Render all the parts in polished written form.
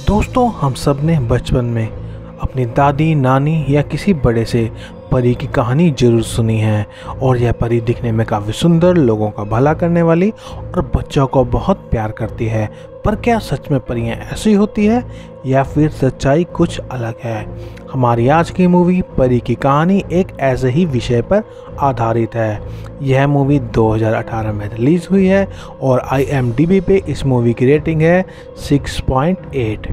दोस्तों, हम सब ने बचपन में अपनी दादी, नानी या किसी बड़े से परी की कहानी जरूर सुनी है। और यह परी दिखने में काफ़ी सुंदर, लोगों का भला करने वाली और बच्चों को बहुत प्यार करती है। पर क्या सच में परियां ऐसी होती है या फिर सच्चाई कुछ अलग है? हमारी आज की मूवी परी की कहानी एक ऐसे ही विषय पर आधारित है। यह मूवी 2018 में रिलीज़ हुई है और IMDb पे इस मूवी की रेटिंग है 6.8।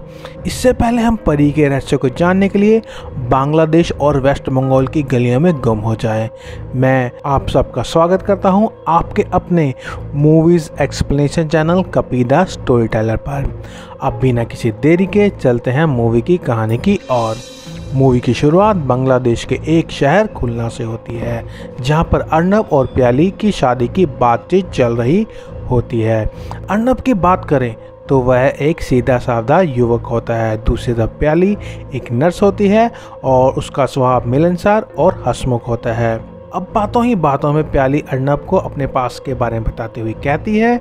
इससे पहले हम परी के रहस्य को जानने के लिए बांग्लादेश और वेस्ट बंगाल की गलियों में गुम हो जाए। मैं आप सबका स्वागत करता हूं आपके अपने मूवीज़ एक्सप्लेनेशन चैनल कपी द स्टोरी टेलर पर। अब बिना किसी देरी के चलते हैं मूवी की कहानी की ओर। मूवी की शुरुआत बांग्लादेश के एक शहर खुलना से होती है, जहां पर अर्नब और प्याली की शादी की बातचीत चल रही होती है। अर्नब की बात करें तो वह एक सीधा साधा युवक होता है। दूसरी तरफ प्याली एक नर्स होती है और उसका स्वभाव मिलनसार और हंसमुख होता है। अब बातों ही बातों में प्याली अर्नब को अपने पास के बारे में बताते हुए कहती है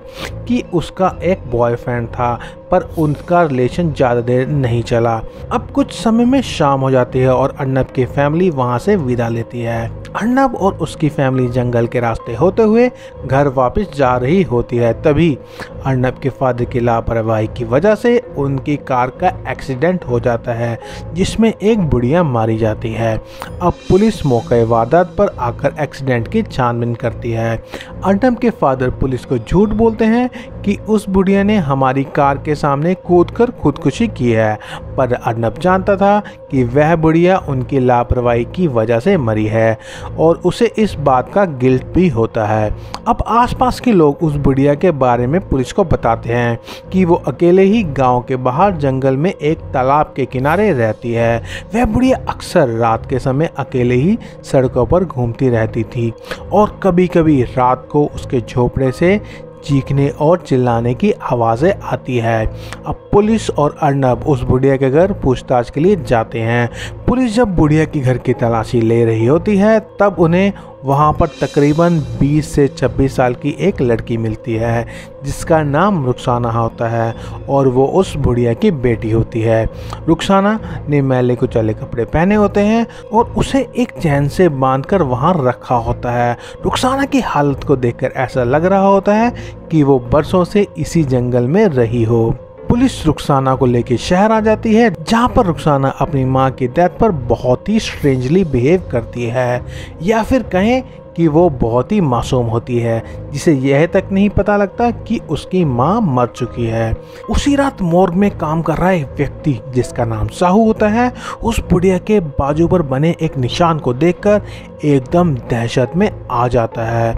कि उसका एक बॉयफ्रेंड था, पर उनका रिलेशन ज़्यादा देर नहीं चला। अब कुछ समय में शाम हो जाती है और अर्नब की फैमिली वहाँ से विदा लेती है। अर्नब और उसकी फैमिली जंगल के रास्ते होते हुए घर वापस जा रही होती है। तभी अर्नब के फादर की लापरवाही की वजह से उनकी कार का एक्सीडेंट हो जाता है, जिसमें एक बुढ़िया मारी जाती है। अब पुलिस मौके वारदात पर आकर एक्सीडेंट की छानबीन करती है। अर्नब के फादर पुलिस को झूठ बोलते हैं कि उस बुढ़िया ने हमारी कार के सामने कूदकर खुदकुशी की है, पर अर्नब जानता था कि वह बुढ़िया उनकी लापरवाही की वजह से मरी है और उसे इस बात का गिल्ट भी होता है। अब आसपास के लोग उस बुढ़िया के बारे में पुलिस को बताते हैं कि वो अकेले ही गांव के बाहर जंगल में एक तालाब के किनारे रहती है। वह बुढ़िया अक्सर रात के समय अकेले ही सड़कों पर घूमती रहती थी और कभी कभी रात को उसके झोपड़े से चीखने और चिल्लाने की आवाज़ें आती है। अब पुलिस और अर्नब उस बुढ़िया के घर पूछताछ के लिए जाते हैं। पुलिस जब बुढ़िया की घर की तलाशी ले रही होती है तब उन्हें वहाँ पर तकरीबन 20 से 26 साल की एक लड़की मिलती है, जिसका नाम रुखसाना होता है और वो उस बुढ़िया की बेटी होती है। रुखसाना ने मैले कुचले कपड़े पहने होते हैं और उसे एक चैन से बांधकर वहाँ रखा होता है। रुखसाना की हालत को देखकर ऐसा लग रहा होता है कि वो बरसों से इसी जंगल में रही हो। पुलिस रुखसाना को लेकर शहर आ जाती है, जहां पर रुखसाना अपनी मां की डेथ पर बहुत ही स्ट्रेंजली बिहेव करती है, या फिर कहें कि वो बहुत ही मासूम होती है, जिसे यह तक नहीं पता लगता कि उसकी मां मर चुकी है। उसी रात मोर्ग में काम कर रहा एक व्यक्ति जिसका नाम साहू होता है, उस बुढ़िया के बाजू पर बने एक निशान को देखकर एकदम दहशत में आ जाता है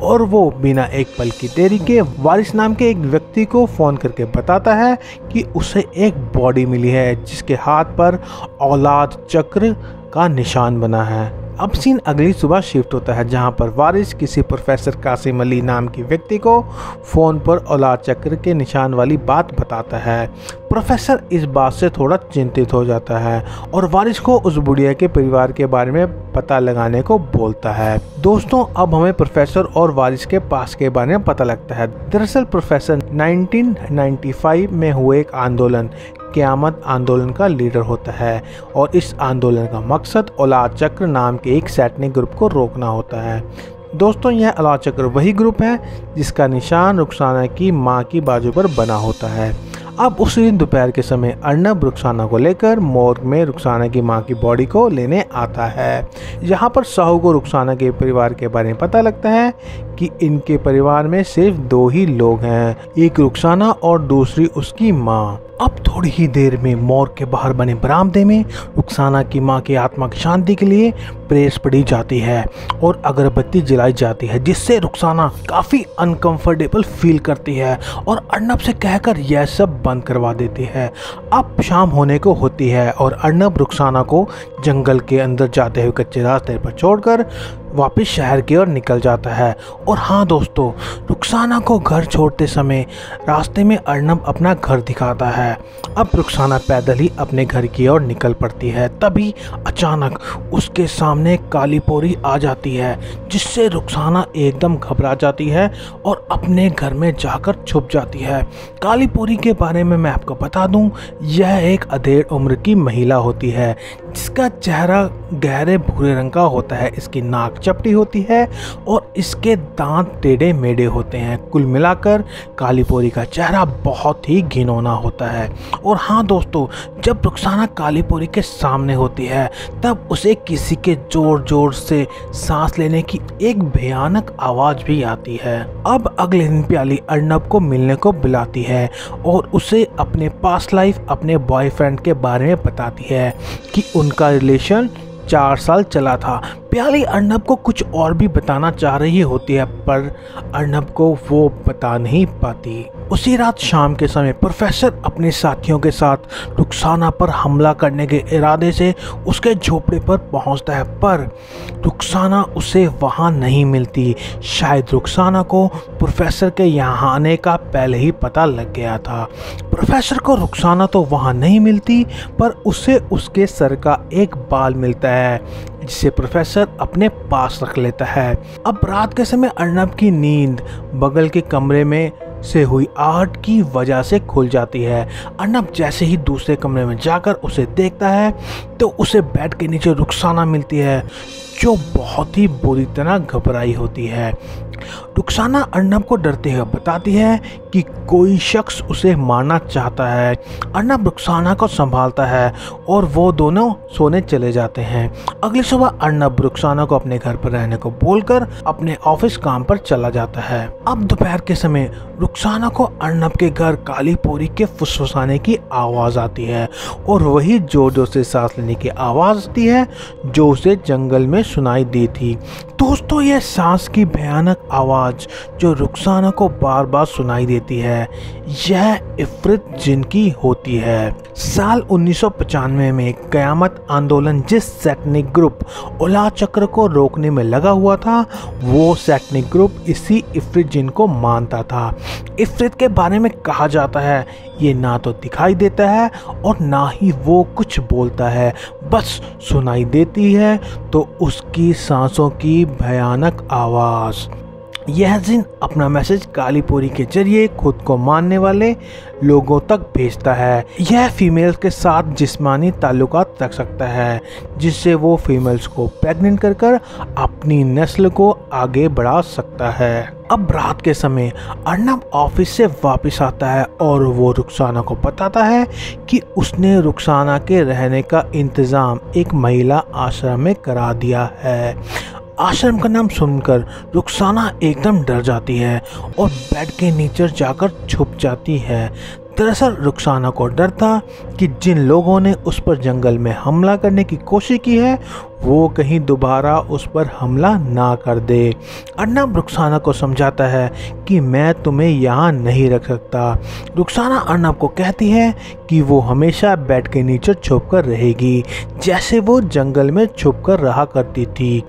और वो बिना एक पल की देरी के वारिस नाम के एक व्यक्ति को फ़ोन करके बताता है कि उसे एक बॉडी मिली है जिसके हाथ पर औलाद चक्र का निशान बना है। अब सीन अगली सुबह शिफ्ट होता है, जहां पर वारिस किसी प्रोफेसर कासिम अली नाम के व्यक्ति को फ़ोन पर औलाद चक्र के निशान वाली बात बताता है। प्रोफेसर इस बात से थोड़ा चिंतित हो जाता है और वारिस को उस बुढ़िया के परिवार के बारे में पता लगाने को बोलता है। दोस्तों, अब हमें प्रोफेसर और वारिस के पास के बारे में पता लगता है। दरअसल प्रोफेसर 1995 में हुए एक आंदोलन क़यामत आंदोलन का लीडर होता है और इस आंदोलन का मकसद औलाद चक्र नाम के एक सैटनिक ग्रुप को रोकना होता है। दोस्तों, यह औलाद चक्र वही ग्रुप है जिसका निशान रुखसाना की मां की बाजू पर बना होता है। अब उसी दिन दोपहर के समय अर्नब रुखसाना को लेकर मोर्ग में रुखसाना की मां की बॉडी को लेने आता है। यहाँ पर साहू को रुखसाना के परिवार के बारे में पता लगता है कि इनके परिवार में सिर्फ 2 ही लोग हैं, एक रुखसाना और दूसरी उसकी मां। अब थोड़ी ही देर में मोर्ग के बाहर बने बरामदे में रुखसाना की मां की आत्मा की शांति के लिए प्रेस पड़ी जाती है और अगरबत्ती जलाई जाती है, जिससे रुखसाना काफ़ी अनकंफर्टेबल फील करती है और अर्नब से कहकर यह सब बंद करवा देती है। अब शाम होने को होती है और अर्नब रुखसाना को जंगल के अंदर जाते हुए कच्चे रास्ते पर छोड़कर वापस शहर की ओर निकल जाता है। और हाँ दोस्तों, रुखसाना को घर छोड़ते समय रास्ते में अर्नब अपना घर दिखाता है। अब रुखसाना पैदल ही अपने घर की ओर निकल पड़ती है। तभी अचानक उसके सामने काली पोरी आ जाती है, जिससे रुखसाना एकदम घबरा जाती है और अपने घर में जाकर छुप जाती है। काली पोरी के बारे में मैं आपको बता दूं, यह एक अधेड़ उम्र की महिला होती है, जिसका चेहरा गहरे भूरे रंग का होता है, इसकी नाक चपटी होती है और इसके दांत टेढ़े मेढ़े होते हैं। कुल मिलाकर काली पोरी का चेहरा बहुत ही घिनौना होता है। और हाँ दोस्तों, जब रुखसाना काली पोरी के सामने होती है तब उसे किसी के जोर जोर से सांस लेने की एक भयानक आवाज भी आती है। अब अगले दिन प्याली अर्नब को मिलने को बुलाती है और उसे अपने पास्ट लाइफ, अपने बॉयफ्रेंड के बारे में बताती है कि उनका रिलेशन 4 साल चला था। प्याली अर्नब को कुछ और भी बताना चाह रही होती है, पर अर्नब को वो बता नहीं पाती। उसी रात शाम के समय प्रोफेसर अपने साथियों के साथ रुखसाना पर हमला करने के इरादे से उसके झोपड़े पर पहुंचता है, पर रुखसाना उसे वहां नहीं मिलती। शायद रुखसाना को प्रोफेसर के यहाँ आने का पहले ही पता लग गया था। प्रोफेसर को रुखसाना तो वहां नहीं मिलती, पर उसे उसके सर का एक बाल मिलता है, जिसे प्रोफेसर अपने पास रख लेता है। अब रात के समय अर्नब की नींद बगल के कमरे में से हुई आहट की वजह से खुल जाती है। अर्नब जैसे ही दूसरे कमरे में जाकर उसे देखता है तो उसे बेड के नीचे रुखसाना मिलती है, जो बहुत ही बुरी तरह घबराई होती है। रुखसाना अर्नब को डरते हुए बताती है कि कोई शख्स उसे मारना चाहता है। अर्नब रुखसाना को संभालता है और वो दोनों सोने चले जाते हैं। अगली सुबह अर्नब रुखसाना को अपने घर पर रहने को बोलकर अपने ऑफिस काम पर चला जाता है। अब दोपहर के समय रुखसाना को अर्नब के घर काली पोरी के फुसफुसाने की आवाज आती है और वही जोर जोर से सांस लेने की आवाज आती है जो उसे जंगल में सुनाई दी थी। दोस्तों, यह सांस की भयानक आवाज जो रुखसाना को बार बार सुनाई देती है, यह इफ्रित जिन की होती है। साल 1995 में कयामत आंदोलन जिस सैनिक ग्रुप उला चक्र को रोकने में लगा हुआ था, वो सैनिक ग्रुप इसी इफ्रित जिन को मानता था। इफ्रित के बारे में कहा जाता है, ये ना तो दिखाई देता है और ना ही वो कुछ बोलता है, बस सुनाई देती है तो उसकी सांसों की भयानक आवाज। यह जिन अपना मैसेज काली पोरी के जरिए खुद को मानने वाले लोगों तक भेजता है। यह फीमेल्स के साथ जिस्मानी ताल्लुकात रख सकता है, जिससे वो फीमेल्स को प्रेग्नेंट कर अपनी नस्ल को आगे बढ़ा सकता है। अब रात के समय अर्नब ऑफिस से वापस आता है और वो रुखसाना को बताता है कि उसने रुखसाना के रहने का इंतज़ाम एक महिला आश्रम में करा दिया है। आश्रम का नाम सुनकर रुखसाना एकदम डर जाती है और बेड के नीचे जाकर छुप जाती है। दरअसल रुखसाना को डर था कि जिन लोगों ने उस पर जंगल में हमला करने की कोशिश की है, वो कहीं दोबारा उस पर हमला ना कर दे। अर्नब रुखसाना को समझाता है कि मैं तुम्हें यहाँ नहीं रख सकता। रुखसाना अर्नब को कहती है कि वो हमेशा बेड के नीचे छुपकर रहेगी, जैसे वो जंगल में छुपकर रहा करती थी,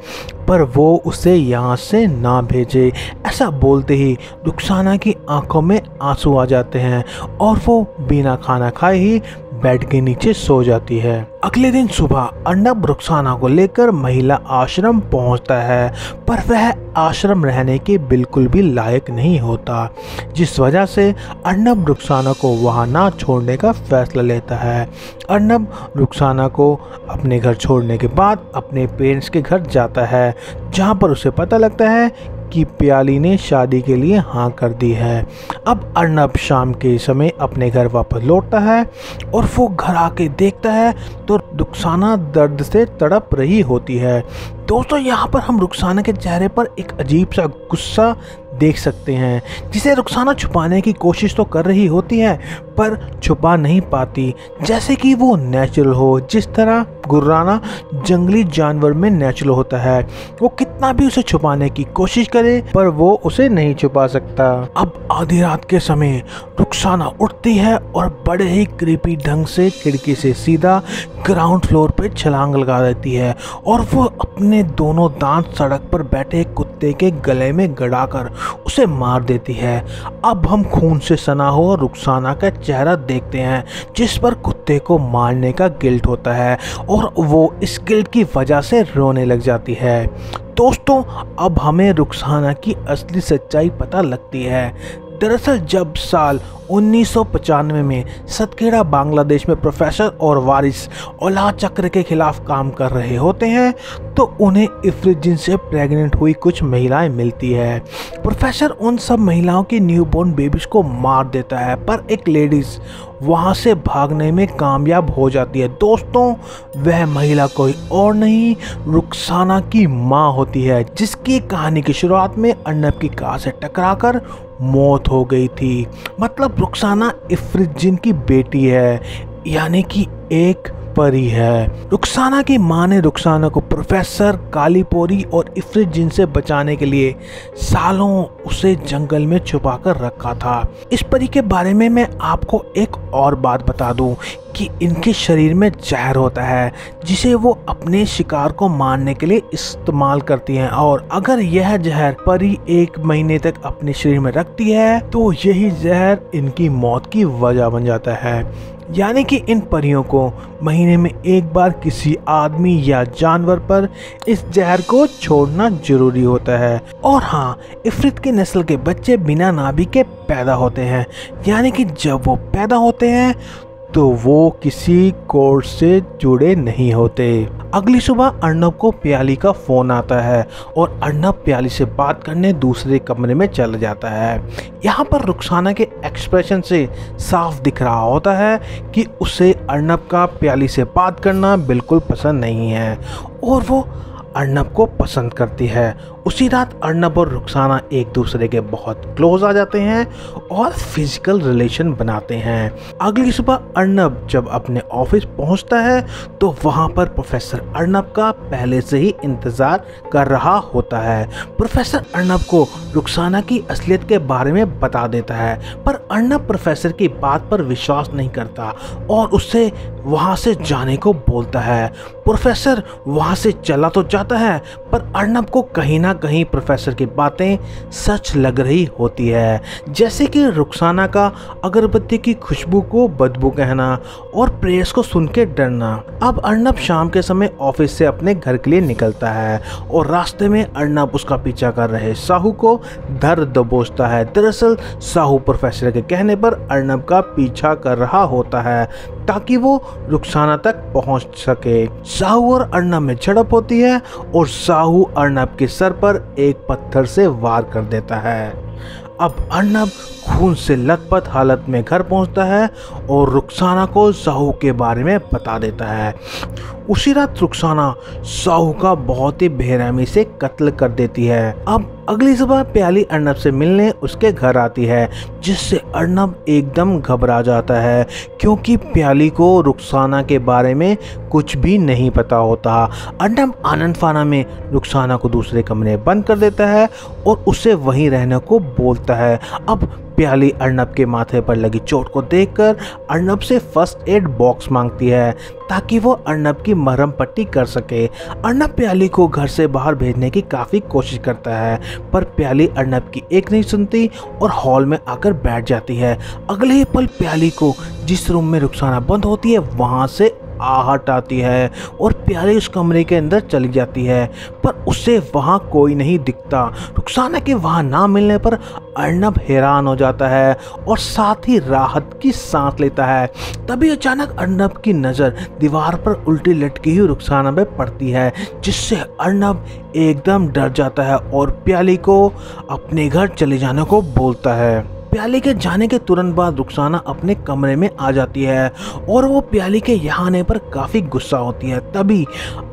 पर वो उसे यहाँ से ना भेजे। ऐसा बोलते ही रुखसाना की आंखों में आंसू आ जाते हैं और वो बिना खाना खाए ही बेड के नीचे सो जाती है। अगले दिन सुबह अर्नब रुखसाना को लेकर महिला आश्रम पहुंचता है, पर वह आश्रम रहने के बिल्कुल भी लायक नहीं होता, जिस वजह से अर्नब रुखसाना को वहां ना छोड़ने का फैसला लेता है। अर्नब रुखसाना को अपने घर छोड़ने के बाद अपने पेरेंट्स के घर जाता है, जहां पर उसे पता लगता है कि प्याली ने शादी के लिए हाँ कर दी है। अब अर्नब शाम के समय अपने घर वापस लौटता है और वो घर आके देखता है तो रुखसाना दर्द से तड़प रही होती है। दोस्तों, यहाँ पर हम रुखसाना के चेहरे पर एक अजीब सा गुस्सा देख सकते हैं, जिसे रुखसाना छुपाने की कोशिश तो कर रही होती है पर छुपा नहीं पाती, जैसे कि वो नेचुरल हो। जिस तरह गुर्राना जंगली जानवर में नेचुरल होता है। वो कितना भी उसे छुपाने की कोशिश करे पर वो उसे नहीं छुपा सकता। अब आधी रात के समय रुखसाना उठती है और बड़े ही क्रीपी ढंग से खिड़की से सीधा ग्राउंड फ्लोर पे छलांग लगा देती है और वो अपने दोनों दांत सड़क पर बैठे कुत्ते के गले में गड़ाकर उसे मार देती है। अब हम खून से सना हुआ रुखसाना का चेहरा देखते हैं जिस पर कुत्ते को मारने का गिल्ट होता है और वो इस गिल्ट की वजह से रोने लग जाती है। दोस्तों, अब हमें रुखसाना की असली सच्चाई पता लगती है। दरअसल जब साल 1995 में सतखेड़ा बांग्लादेश में प्रोफेसर और वारिस औलाद चक्र के खिलाफ काम कर रहे होते हैं तो उन्हें इफ्रित जिन से प्रेग्नेंट हुई कुछ महिलाएं मिलती है। प्रोफेसर उन सब महिलाओं की न्यूबॉर्न बेबीज को मार देता है पर एक लेडीज वहां से भागने में कामयाब हो जाती है। दोस्तों, वह महिला कोई और नहीं रुखसाना की माँ होती है जिसकी कहानी की शुरुआत में अर्नब की कार से टकराकर मौत हो गई थी। मतलब रुखसाना इफ्रित जिन की बेटी है, यानी कि एक परी है। रुखसाना की मां ने रुखसाना को प्रोफेसर, कालीपोरी और इफ्रित जिन से बचाने के लिए सालों उसे जंगल में छुपा कर रखा था। इस परी के बारे में मैं आपको एक और बात बता दूं कि इनके शरीर में जहर होता है जिसे वो अपने शिकार को मारने के लिए इस्तेमाल करती हैं और अगर यह जहर परी 1 महीने तक अपने शरीर में रखती है तो यही जहर इनकी मौत की वजह बन जाता है। यानी कि इन परियों को महीने में एक बार किसी आदमी या जानवर पर इस जहर को छोड़ना जरूरी होता है। और हाँ, इफ्रित के नस्ल के बच्चे बिना नाभि के पैदा होते हैं, यानी कि जब वो पैदा होते हैं तो वो किसी कोर्स से जुड़े नहीं होते। अगली सुबह अर्नब को प्याली का फोन आता है और अर्नब प्याली से बात करने दूसरे कमरे में चला जाता है। यहाँ पर रुखसाना के एक्सप्रेशन से साफ दिख रहा होता है कि उसे अर्नब का प्याली से बात करना बिल्कुल पसंद नहीं है और वो अर्नब को पसंद करती है। उसी रात अर्नब और रुखसाना एक दूसरे के बहुत क्लोज आ जाते हैं और फिजिकल रिलेशन बनाते हैं। अगली सुबह अर्नब जब अपने ऑफिस पहुंचता है तो वहां पर प्रोफेसर अर्नब का पहले से ही इंतजार कर रहा होता है। प्रोफेसर अर्नब को रुखसाना की असलियत के बारे में बता देता है पर अर्नब प्रोफेसर की बात पर विश्वास नहीं करता और उससे वहां से जाने को बोलता है। प्रोफेसर वहां से चला तो जाता है पर अर्नब को कहीं ना कहीं प्रोफेसर की बातें सच लग रही होती है, जैसे कि रुखसाना का अगरबत्ती की खुशबू को बदबू कहना और प्रेस को सुन के डरना। अब अर्नब शाम के समय ऑफिस से अपने घर के लिए निकलता है और रास्ते में अर्नब उसका पीछा कर रहे साहू को धर दबोचता है। दरअसल साहू प्रोफेसर के कहने पर अर्नब का पीछा कर रहा होता है ताकि वो रुखसाना तक पहुंच सके। साहू और अर्नब में झड़प होती है और साहू अर्नब के सर पर एक पत्थर से वार कर देता है। अब अर्नब खून से लथपथ हालत में घर पहुंचता है और रुखसाना को साहू के बारे में बता देता है। उसी रात रुखसाना साहू का बहुत ही बेरहमी से कत्ल कर देती है। अब अगली सुबह प्याली अर्नब से मिलने उसके घर आती है जिससे अर्नब एकदम घबरा जाता है क्योंकि प्याली को रुखसाना के बारे में कुछ भी नहीं पता होता। अर्नब आनंद फाना में रुखसाना को दूसरे कमरे में बंद कर देता है और उसे वहीं रहने को बोलता है। अब प्याली अर्नब के माथे पर लगी चोट को देखकर अर्नब से फर्स्ट एड बॉक्स मांगती है ताकि वो अर्नब की मरहम पट्टी कर सके। अर्नब प्याली को घर से बाहर भेजने की काफ़ी कोशिश करता है पर प्याली अर्नब की एक नहीं सुनती और हॉल में आकर बैठ जाती है। अगले ही पल प्याली को जिस रूम में रुखसाना बंद होती है वहाँ से आहट आती है और प्याली उस कमरे के अंदर चली जाती है पर उसे वहाँ कोई नहीं दिखता। रुखसाना के वहाँ ना मिलने पर अर्नब हैरान हो जाता है और साथ ही राहत की सांस लेता है। तभी अचानक अर्नब की नज़र दीवार पर उल्टी लटकी हुई रुखसाना पे पड़ती है जिससे अर्नब एकदम डर जाता है और प्याली को अपने घर चले जाने को बोलता है। प्याली के जाने के तुरंत बाद रुखसाना अपने कमरे में आ जाती है और वो प्याली के यहाँ आने पर काफ़ी गुस्सा होती है। तभी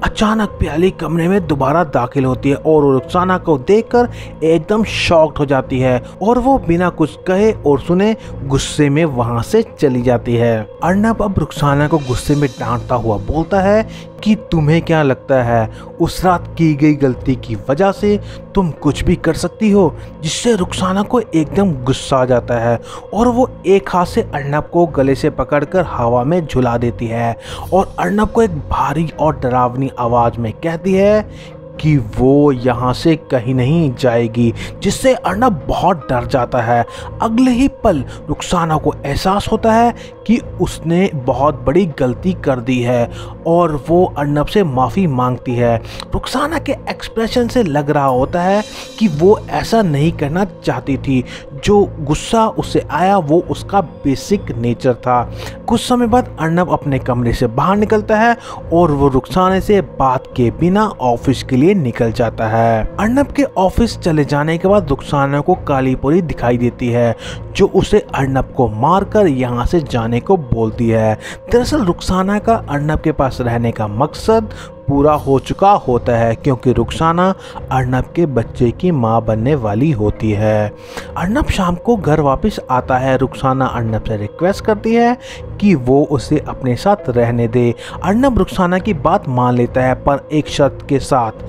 अचानक प्याली कमरे में दोबारा दाखिल होती है और वो रुखसाना को देखकर एकदम शॉक्ड हो जाती है और वो बिना कुछ कहे और सुने गुस्से में वहाँ से चली जाती है। अर्नब अब रुखसाना को गुस्से में डांटता हुआ बोलता है कि तुम्हें क्या लगता है उस रात की गई गलती की वजह से तुम कुछ भी कर सकती हो, जिससे रुखसाना को एकदम गुस्सा आ जाता है और वो एक हाथ से अर्नब को गले से पकड़कर हवा में झुला देती है और अर्नब को एक भारी और डरावनी आवाज़ में कहती है कि वो यहाँ से कहीं नहीं जाएगी, जिससे अर्नब बहुत डर जाता है। अगले ही पल रुखसाना को एहसास होता है कि उसने बहुत बड़ी गलती कर दी है और वो अर्नब से माफ़ी मांगती है। रुखसाना के एक्सप्रेशन से लग रहा होता है कि वो ऐसा नहीं करना चाहती थी। जो गुस्सा उससे आया वो उसका बेसिक नेचर था। कुछ समय बाद अर्नब अपने कमरे से बाहर निकलता है और वो रुखसाना से बात के बिना ऑफिस के लिए निकल जाता है। अर्नब के ऑफिस चले जाने के बाद रुखसाना को कालीपुरी दिखाई देती है, जो उसे अर्नब को मारकर यहाँ से जाने को बोलती है। दरअसल रुखसाना का अर्नब के पास रहने का मकसद पूरा हो चुका होता है, क्योंकि रुखसाना अर्नब के बच्चे की मां बनने वाली होती है। अर्नब शाम को घर वापस आता है। रुखसाना अर्नब से रिक्वेस्ट करती है कि वो उसे अपने साथ रहने दे। अर्नब रुखसाना की बात मान लेता है, पर एक शर्त के साथ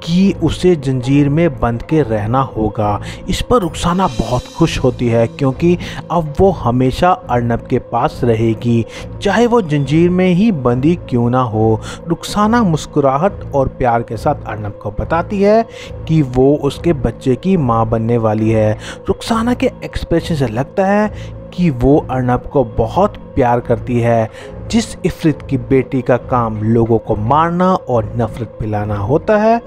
कि उसे जंजीर में बंद के रहना होगा। इस पर रुखसाना बहुत खुश होती है, क्योंकि अब वो हमेशा अर्नब के पास रहेगी, चाहे वो जंजीर में ही बंदी क्यों ना हो। रुखसाना मुस्कुराहट और प्यार के साथ अर्नब को बताती है कि वो उसके बच्चे की मां बनने वाली है। रुखसाना के एक्सप्रेशन से लगता है कि वो अर्नब को बहुत प्यार करती है। जिस इफ्रित की बेटी का काम लोगों को मारना और नफरत पिलाना होता है,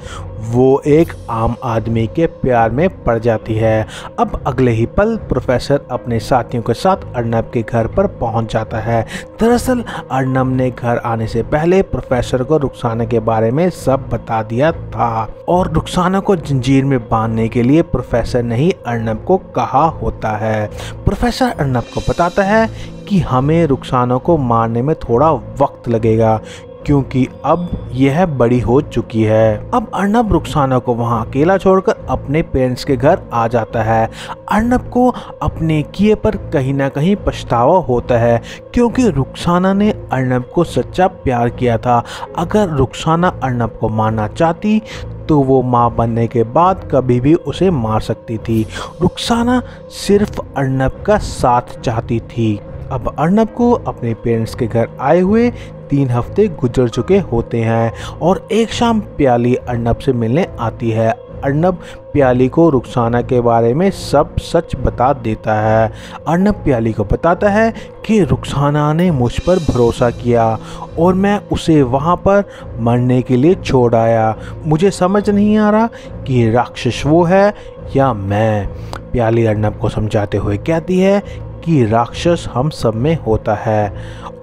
वो एक आम आदमी के प्यार में पड़ जाती है। अब अगले ही पल प्रोफेसर अपने साथियों के साथ अर्नब के घर पर पहुंच जाता है। दरअसल अर्नब ने घर आने से पहले प्रोफेसर को रुखसाना के बारे में सब बता दिया था और रुखसाना को जंजीर में बांधने के लिए प्रोफेसर ने ही अर्नब को कहा होता है। प्रोफेसर अर्नब को बताता है कि हमें रुखसाना को मारने में थोड़ा वक्त लगेगा, क्योंकि अब यह बड़ी हो चुकी है। अब अर्नब रुखसाना को वहां अकेला छोड़कर अपने पेरेंट्स के घर आ जाता है। अर्नब को अपने किए पर कहीं ना कहीं पछतावा होता है, क्योंकि रुखसाना ने अर्नब को सच्चा प्यार किया था। अगर रुखसाना अर्नब को मारना चाहती तो वो माँ बनने के बाद कभी भी उसे मार सकती थी। रुखसाना सिर्फ अर्नब का साथ चाहती थी। अब अर्नब को अपने पेरेंट्स के घर आए हुए 3 हफ्ते गुजर चुके होते हैं और एक शाम प्याली अर्नब से मिलने आती है। अर्नब प्याली को रुखसाना के बारे में सब सच बता देता है। अर्नब प्याली को बताता है कि रुखसाना ने मुझ पर भरोसा किया और मैं उसे वहाँ पर मरने के लिए छोड़ आया। मुझे समझ नहीं आ रहा कि राक्षस वो है या मैं। प्याली अर्नब को समझाते हुए कहती है कि राक्षस हम सब में होता है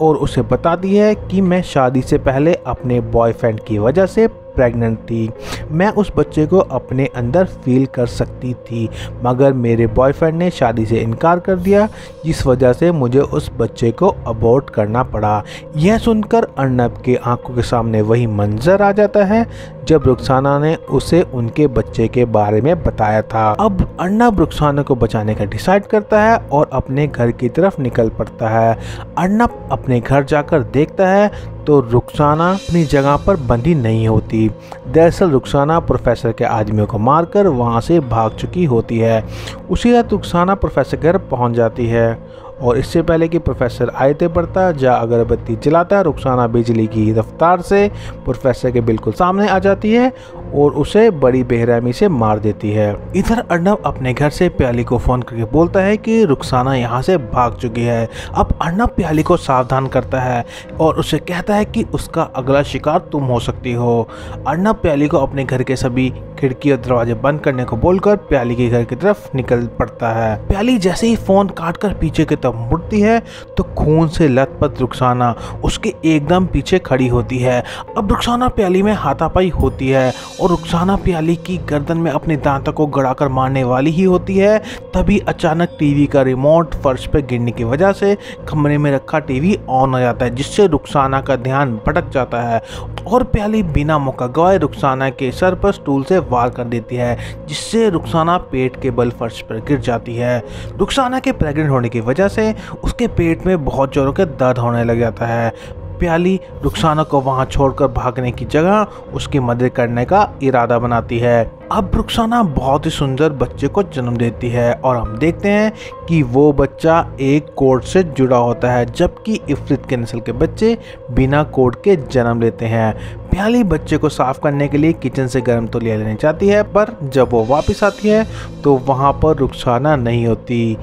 और उसे बताती है कि मैं शादी से पहले अपने बॉयफ्रेंड की वजह से प्रेग्नेंट थी। मैं उस बच्चे को अपने अंदर फील कर सकती थी, मगर मेरे बॉयफ्रेंड ने शादी से इनकार कर दिया, जिस वजह से मुझे उस बच्चे को अबॉर्ट करना पड़ा। यह सुनकर अर्नब के आंखों के सामने वही मंजर आ जाता है जब रुखसाना ने उसे उनके बच्चे के बारे में बताया था। अब अर्नब रुखसाना को बचाने का डिसाइड करता है और अपने घर की तरफ निकल पड़ता है। अर्नब अपने घर जाकर देखता है तो रुखसाना अपनी जगह पर बंधी नहीं होती। दरअसल रुखसाना प्रोफेसर के आदमियों को मारकर वहां से भाग चुकी होती है। उसी रात रुखसाना प्रोफेसर घर पहुंच जाती है और इससे पहले कि प्रोफेसर आयते पड़ता जा अगरबत्ती जलाता, रुखसाना बिजली की रफ्तार से प्रोफेसर के बिल्कुल सामने आ जाती है और उसे बड़ी बेरहमी से मार देती है। इधर अर्नब अपने घर से प्याली को फ़ोन करके बोलता है कि रुखसाना यहाँ से भाग चुकी है। अब अर्नब प्याली को सावधान करता है और उसे कहता है कि उसका अगला शिकार तुम हो सकती हो। अर्नब प्याली को अपने घर के सभी खिड़की और दरवाजे बंद करने को बोलकर प्याली के घर की तरफ निकल पड़ता है। प्याली जैसे ही फ़ोन काटकर पीछे की तरफ मुड़ती है तो खून से लथपथ रुखसाना उसके एकदम पीछे खड़ी होती है। अब रुखसाना प्याली में हाथापाई होती है और रुखसाना प्याली की गर्दन में अपने दांतों को गड़ाकर मारने वाली ही होती है। तभी अचानक टीवी का रिमोट फर्श पर गिरने की वजह से कमरे में रखा टीवी ऑन हो जाता है, जिससे रुखसाना का ध्यान भटक जाता है और प्याली बिना मौका गवाए रुखसाना के सर पर स्टूल से वार कर देती है, जिससे रुखसाना पेट के बल फर्श पर गिर जाती है। रुखसाना के प्रेग्नेंट होने की वजह से उसके पेट में बहुत जोरों के दर्द होने लग जाता है। प्याली रुखसाना को वहां छोड़कर भागने की जगह उसकी मदद करने का इरादा बनाती है। अब रुखसाना बहुत ही सुंदर बच्चे को जन्म देती है और हम देखते हैं कि वो बच्चा एक कोड से जुड़ा होता है, जबकि इफ्रित के नस्ल के बच्चे बिना कोड के जन्म लेते हैं। प्याली बच्चे को साफ करने के लिए किचन से गर्म तौलिया लेने जाती है, पर जब वो वापस आती है तो वहाँ पर रुखसाना नहीं होती,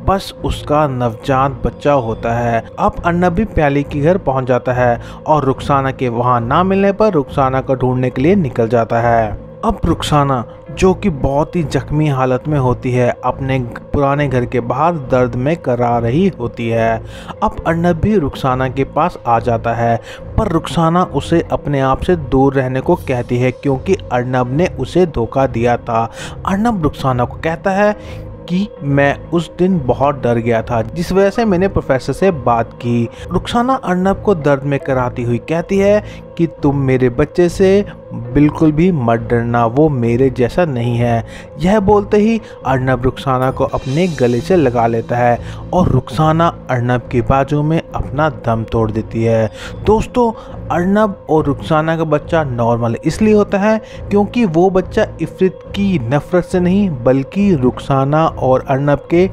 बस उसका नवजात बच्चा होता है। अब अर्नब भी प्याली के घर पहुंच जाता है और रुखसाना के वहां ना मिलने पर रुखसाना को ढूंढने के लिए निकल जाता है। अब रुखसाना, जो कि बहुत ही जख्मी हालत में होती है, अपने पुराने घर के बाहर दर्द में करा रही होती है। अब अर्नब भी रुखसाना के पास आ जाता है, पर रुखसाना उसे अपने आप से दूर रहने को कहती है क्योंकि अर्नब ने उसे धोखा दिया था। अर्नब रुखसाना को कहता है कि मैं उस दिन बहुत डर गया था, जिस वजह से मैंने प्रोफेसर से बात की। रुखसाना अर्नब को दर्द में कराती हुई कहती है कि तुम मेरे बच्चे से बिल्कुल भी मत डरना, वो मेरे जैसा नहीं है। यह बोलते ही अर्नब रुखसाना को अपने गले से लगा लेता है और रुखसाना अर्नब की बाजू में अपना दम तोड़ देती है। दोस्तों, अर्नब और रुखसाना का बच्चा नॉर्मल इसलिए होता है क्योंकि वो बच्चा इफ्रित की नफरत से नहीं बल्कि रुखसाना और अर्नब के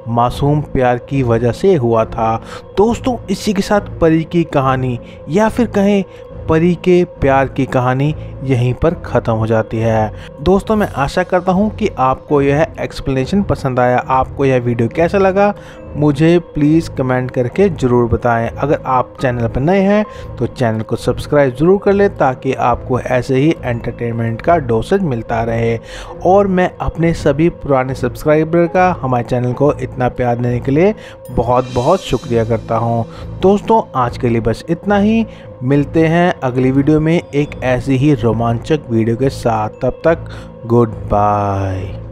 मासूम प्यार की वजह से हुआ था। दोस्तों, इसी के साथ परी की कहानी या फिर कहें परी के प्यार की कहानी यहीं पर ख़त्म हो जाती है। दोस्तों, मैं आशा करता हूँ कि आपको यह एक्सप्लेनेशन पसंद आया। आपको यह वीडियो कैसा लगा मुझे प्लीज़ कमेंट करके ज़रूर बताएं। अगर आप चैनल पर नए हैं तो चैनल को सब्सक्राइब ज़रूर कर लें ताकि आपको ऐसे ही एंटरटेनमेंट का डोसेज मिलता रहे। और मैं अपने सभी पुराने सब्सक्राइबर का हमारे चैनल को इतना प्यार देने के लिए बहुत बहुत शुक्रिया करता हूँ। दोस्तों, आज के लिए बस इतना ही। मिलते हैं अगली वीडियो में एक ऐसी ही रोमांचक वीडियो के साथ। तब तक गुड बाय।